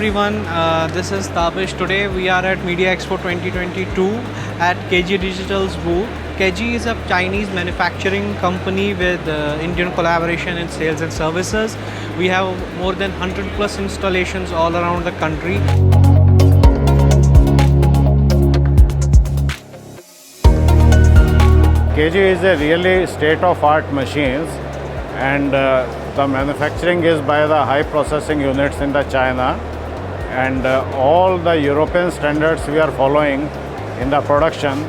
everyone, this is Tabish. Today we are at Media Expo 2022 at Kejie Digital's booth. Kejie is a Chinese manufacturing company with Indian collaboration in sales and services. We have more than 100 plus installations all around the country. Kejie is a really state-of-art machines, and the manufacturing is by the high processing units in the China, and all the European standards we are following in the production.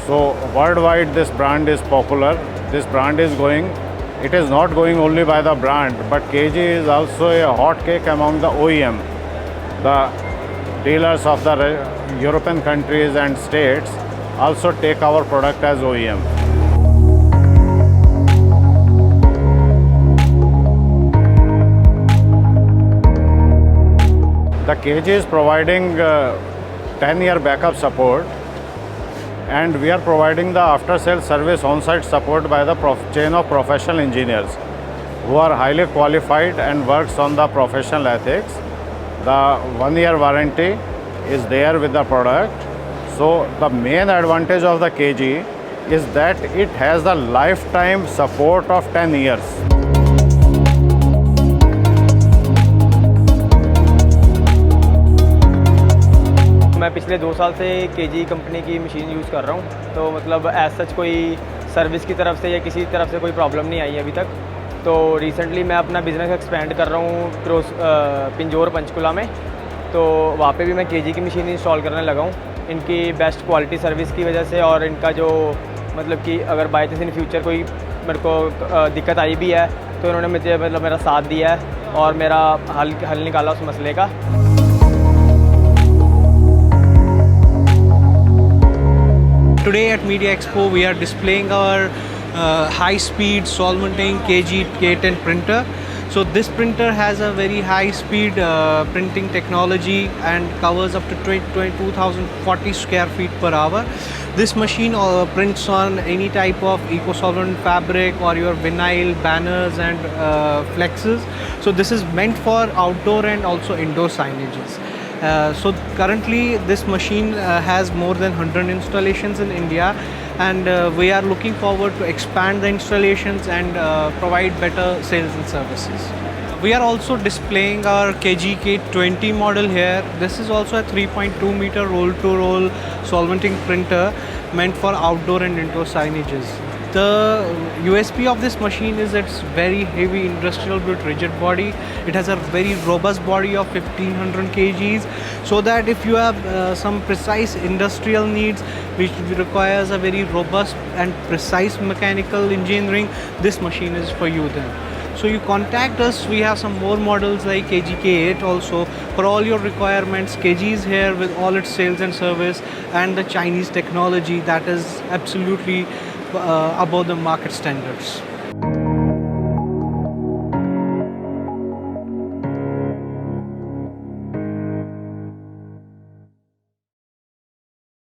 So worldwide this brand is popular. This brand is going, it is not going only by the brand, but Kejie is also a hot cake among the OEM. The dealers of the European countries and states also take our product as OEM. The Kejie is providing 10-year backup support, and we are providing the after-sales service on-site support by the chain of professional engineers who are highly qualified and works on the professional ethics. The 1-year warranty is there with the product. So the main advantage of the Kejie is that it has the lifetime support of 10 years. मैं पिछले 2 साल से KG company की machine use कर रहा हूँ, तो मतलब एज सच कोई सर्विस की तरफ से या किसी तरफ से कोई प्रॉब्लम नहीं आई है अभी तक। तो रिसेंटली मैं अपना बिज़नेस एक्सपेंड कर रहा हूँ पिंजौर पंचकुला में, तो वहाँ पे भी मैं केजी की मशीन इंस्टॉल करने लगा हूँ इनकी बेस्ट क्वालिटी सर्विस की वजह से। और इनका जो मतलब कि अगर बाई चांस इन फ्यूचर कोई मेरे को दिक्कत आई भी है तो इन्होंने मुझे मतलब मेरा साथ दिया है और मेरा हल निकाला उस मसले का। Today at Media Expo we are displaying our high-speed solventing Kejie K10 printer. So this printer has a very high-speed printing technology and covers up to 22,040 square feet per hour. This machine prints on any type of eco-solvent fabric or your vinyl, banners and flexes. So this is meant for outdoor and also indoor signages. So currently this machine has more than 100 installations in India, and we are looking forward to expand the installations and provide better sales and services. We are also displaying our Kejie K20 model here. This is also a 3.2 meter roll-to-roll solventing printer meant for outdoor and indoor signages. The USP of this machine is its very heavy industrial built rigid body. It has a very robust body of 1500 kgs, so that if you have some precise industrial needs which requires a very robust and precise mechanical engineering, this machine is for you then. So you contact us. We have some more models like Kejie K8 also for all your requirements. Kejie is here with all its sales and service and the Chinese technology that is absolutely above the market standards.